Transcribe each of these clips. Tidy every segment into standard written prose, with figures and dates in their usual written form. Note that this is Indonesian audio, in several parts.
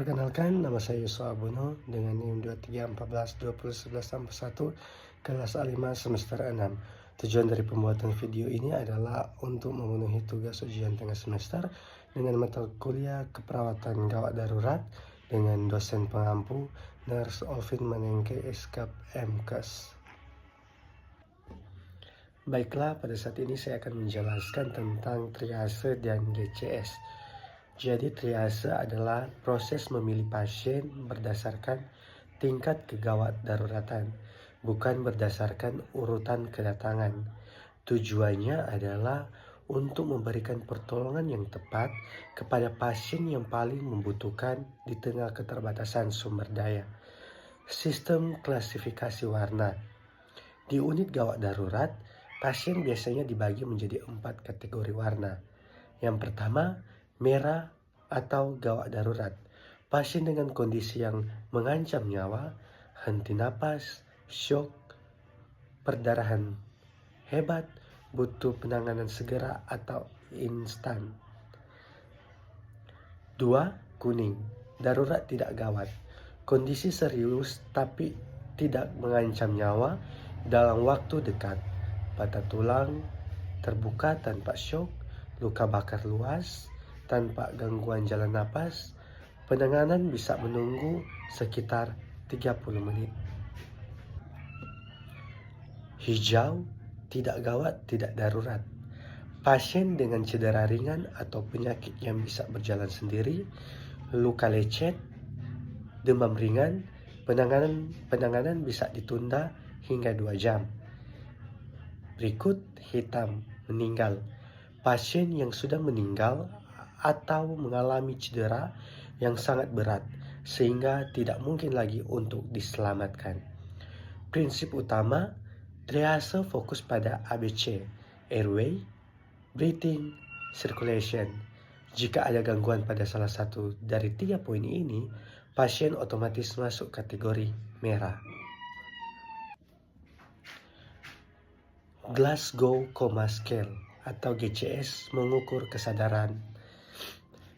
Perkenalkan, nama saya Yusuf Abono dengan NIM 2314201161 kelas A5 semester 6. Tujuan dari pembuatan video ini adalah untuk memenuhi tugas ujian tengah semester dengan mata kuliah keperawatan gawat darurat dengan dosen pengampu Nurse Alvin Manengke Eskap MKes. Baiklah, pada saat ini saya akan menjelaskan tentang triase dan GCS. Jadi triase adalah proses memilih pasien berdasarkan tingkat kegawat daruratan, bukan berdasarkan urutan kedatangan. Tujuannya adalah untuk memberikan pertolongan yang tepat kepada pasien yang paling membutuhkan di tengah keterbatasan sumber daya. Sistem klasifikasi warna. Di unit gawat darurat, pasien biasanya dibagi menjadi 4 kategori warna. Yang pertama, merah atau gawat darurat. Pasien dengan kondisi yang mengancam nyawa, henti napas, syok, perdarahan hebat, butuh penanganan segera atau instan. 2. Kuning, darurat tidak gawat. Kondisi serius tapi tidak mengancam nyawa dalam waktu dekat. Patah tulang terbuka tanpa syok, luka bakar luas tanpa gangguan jalan napas. Penanganan bisa menunggu sekitar 30 menit. Hijau, tidak gawat, tidak darurat. Pasien dengan cedera ringan atau penyakit yang bisa berjalan sendiri, luka lecet, demam ringan, penanganan bisa ditunda hingga 2 jam. Berikut hitam, meninggal. Pasien yang sudah meninggal atau mengalami cedera yang sangat berat sehingga tidak mungkin lagi untuk diselamatkan. Prinsip utama, triase fokus pada ABC, airway, breathing, circulation. Jika ada gangguan pada salah satu dari 3 poin ini, pasien otomatis masuk kategori merah. Glasgow Coma Scale atau GCS mengukur kesadaran.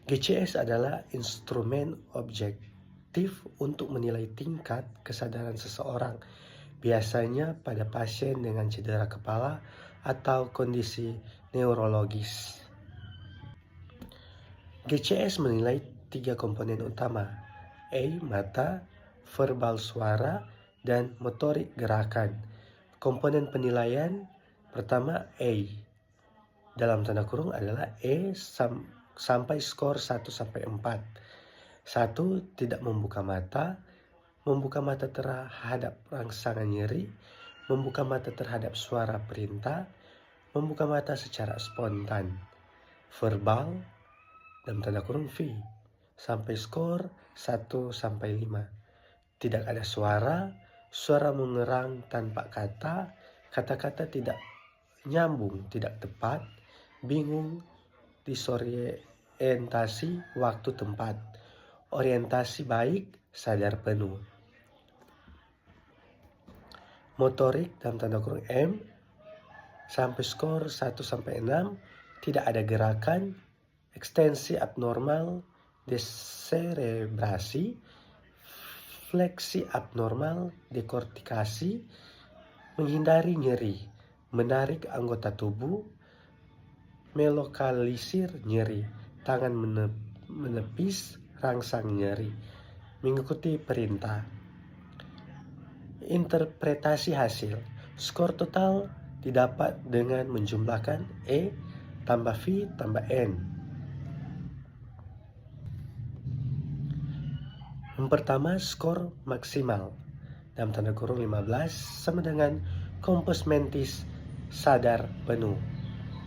GCS adalah instrumen objektif untuk menilai tingkat kesadaran seseorang, biasanya pada pasien dengan cedera kepala atau kondisi neurologis. GCS menilai 3 komponen utama, A. Mata, verbal suara, dan motorik gerakan. Komponen penilaian pertama A, dalam tanda kurung adalah sampai skor 1-4. 1. Tidak membuka mata terhadap rangsangan nyeri, membuka mata terhadap suara perintah, membuka mata secara spontan. Verbal, dalam tanda kurung V, sampai skor 1-5. Tidak ada suara mengerang tanpa kata, kata-kata tidak nyambung, tidak tepat, bingung, disorientasi waktu tempat, orientasi baik, sadar penuh. Motorik dalam tanda kurung M, sampai skor 1-6, tidak ada gerakan, ekstensi abnormal, deserebrasi, fleksi abnormal, dekortikasi, menghindari nyeri, menarik anggota tubuh, melokalisir nyeri, tangan menepis rangsang nyeri, mengikuti perintah. Interpretasi hasil, skor total didapat dengan menjumlahkan E tambah V tambah N. Yang pertama, skor maksimal dalam tanda kurung 15 sama dengan kompos mentis sadar penuh.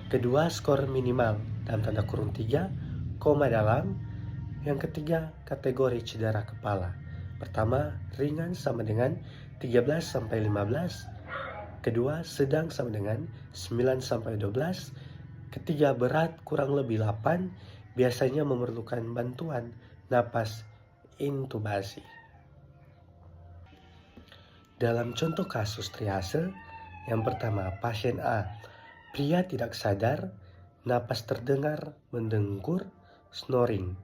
Kedua, skor minimal dalam tanda kurung 3, koma dalam. Yang ketiga, kategori cedera kepala. Pertama, ringan sama dengan 13-15. Kedua, sedang sama dengan 9-12. Ketiga, berat kurang lebih 8, biasanya memerlukan bantuan napas intubasi. Dalam contoh kasus triase, yang pertama, pasien A, pria tidak sadar, napas terdengar mendengkur, snoring.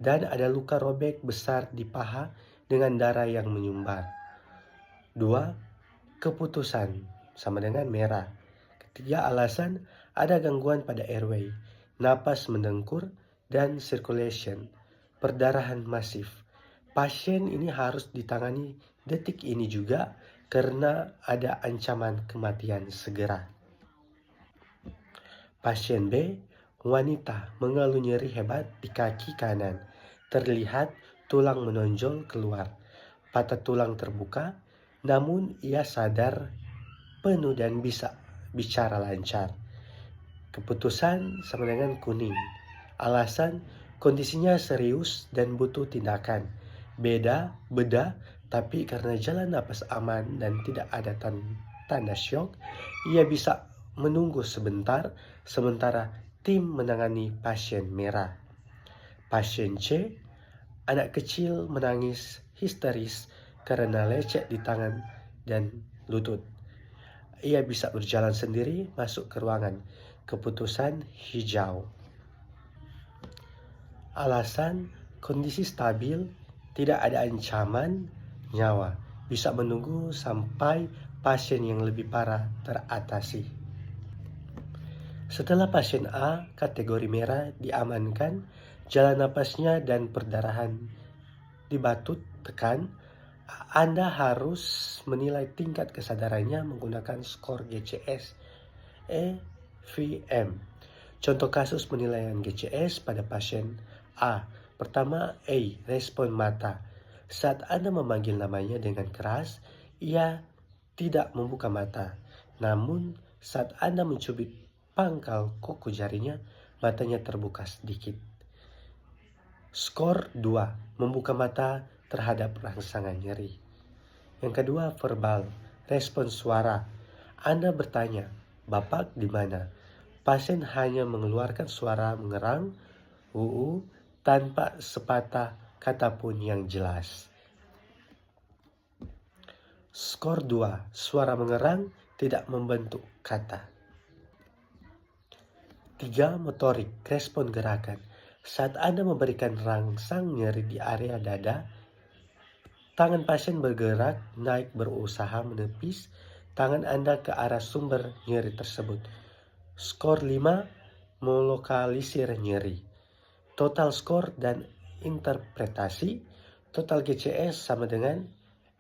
dan ada luka robek besar di paha dengan darah yang menyumbat. 2. Keputusan sama dengan merah. Ketiga, alasan ada gangguan pada airway, napas mendengkur, dan circulation, perdarahan masif. Pasien ini harus ditangani detik ini juga karena ada ancaman kematian segera. Pasien B, wanita, mengeluh nyeri hebat di kaki kanan. Terlihat tulang menonjol keluar, patah tulang terbuka, namun ia sadar penuh dan bisa bicara lancar. Keputusan sama dengan kuning. Alasan kondisinya serius dan butuh tindakan. Beda, tapi karena jalan napas aman dan tidak ada tanda syok, ia bisa menunggu sebentar, sementara tim menangani pasien merah. Pasien C, anak kecil menangis histeris karena lecet di tangan dan lutut. Ia bisa berjalan sendiri masuk ke ruangan. Keputusan hijau. Alasan kondisi stabil, tidak ada ancaman nyawa, bisa menunggu sampai pasien yang lebih parah teratasi. Setelah pasien A kategori merah diamankan, jalan napasnya dan perdarahan dibatut tekan, Anda harus menilai tingkat kesadarannya menggunakan skor GCS EVM. Contoh kasus penilaian GCS pada pasien A. Pertama, A. Respon mata. Saat Anda memanggil namanya dengan keras, ia tidak membuka mata. Namun, saat Anda mencubit pangkal kuku jarinya, matanya terbuka sedikit. Skor 2. Membuka mata terhadap rangsangan nyeri. Yang kedua, verbal. Respon suara. Anda bertanya, "Bapak di mana?" Pasien hanya mengeluarkan suara mengerang, tanpa sepatah kata pun yang jelas. Skor 2. Suara mengerang, tidak membentuk kata. 3. Motorik. Respon gerakan. Saat Anda memberikan rangsang nyeri di area dada, tangan pasien bergerak naik berusaha menepis tangan Anda ke arah sumber nyeri tersebut. Skor 5. Melokalisir nyeri. Total skor dan interpretasi. Total GCS sama dengan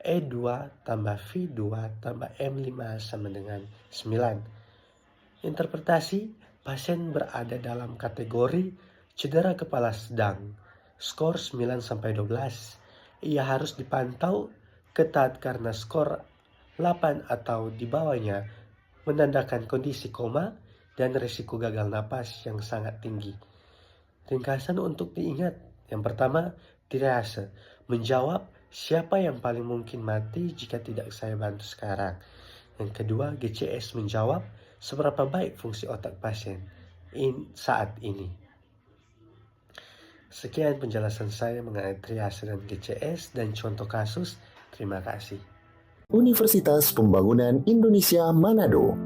E2 tambah V2 tambah M5 sama dengan 9. Interpretasi, pasien berada dalam kategori cedera kepala sedang. Skor 9-12. Ia harus dipantau ketat karena skor 8 atau di bawahnya menandakan kondisi koma dan risiko gagal napas yang sangat tinggi. Ringkasan untuk diingat. Yang pertama, triase. Menjawab siapa yang paling mungkin mati jika tidak saya bantu sekarang. Yang kedua, GCS menjawab seberapa baik fungsi otak pasien saat ini. Sekian penjelasan saya mengenai triase dan GCS dan contoh kasus. Terima kasih. Universitas Pembangunan Indonesia Manado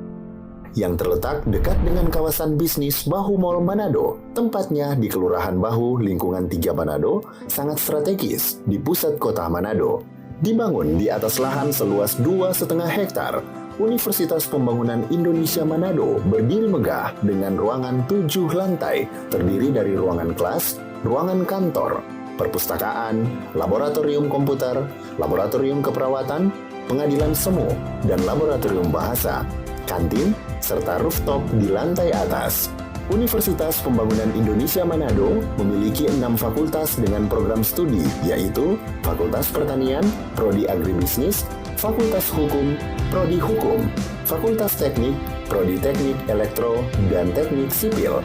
yang terletak dekat dengan kawasan bisnis Bahu Mall Manado. Tempatnya di Kelurahan Bahu, lingkungan 3 Manado, sangat strategis di pusat kota Manado. Dibangun di atas lahan seluas 2,5 hektar, Universitas Pembangunan Indonesia Manado berdiri megah dengan ruangan 7 lantai, terdiri dari ruangan kelas, ruangan kantor, perpustakaan, laboratorium komputer, laboratorium keperawatan, pengadilan semu, dan laboratorium bahasa, kantin, serta rooftop di lantai atas. Universitas Pembangunan Indonesia Manado memiliki 6 fakultas dengan program studi, yaitu Fakultas Pertanian, Prodi Agribisnis, Fakultas Hukum, Prodi Hukum, Fakultas Teknik, Prodi Teknik Elektro dan Teknik Sipil,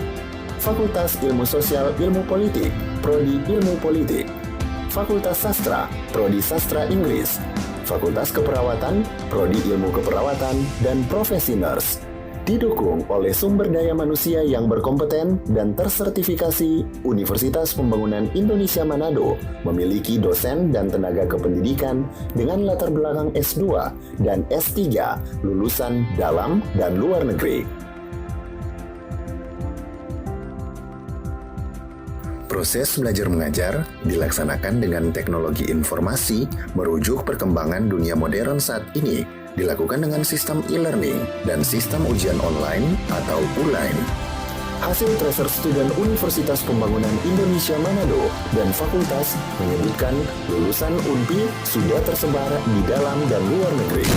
Fakultas Ilmu Sosial Ilmu Politik, Prodi Ilmu Politik, Fakultas Sastra, Prodi Sastra Inggris, Fakultas Keperawatan, Prodi Ilmu Keperawatan, dan Profesi Nurse. Didukung oleh sumber daya manusia yang berkompeten dan tersertifikasi, Universitas Pembangunan Indonesia Manado memiliki dosen dan tenaga kependidikan dengan latar belakang S2 dan S3 lulusan dalam dan luar negeri. Proses belajar mengajar dilaksanakan dengan teknologi informasi merujuk perkembangan dunia modern saat ini, dilakukan dengan sistem e-learning dan sistem ujian online atau ULAIN. Hasil tracer student Universitas Pembangunan Indonesia Manado dan fakultas menyebutkan lulusan UNPI sudah tersebar di dalam dan luar negeri.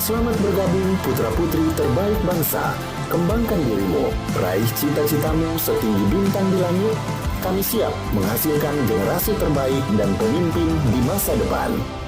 Selamat bergabung putra-putri terbaik bangsa. Kembangkan dirimu, raih cita-citamu setinggi bintang di langit. Kami siap menghasilkan generasi terbaik dan pemimpin di masa depan.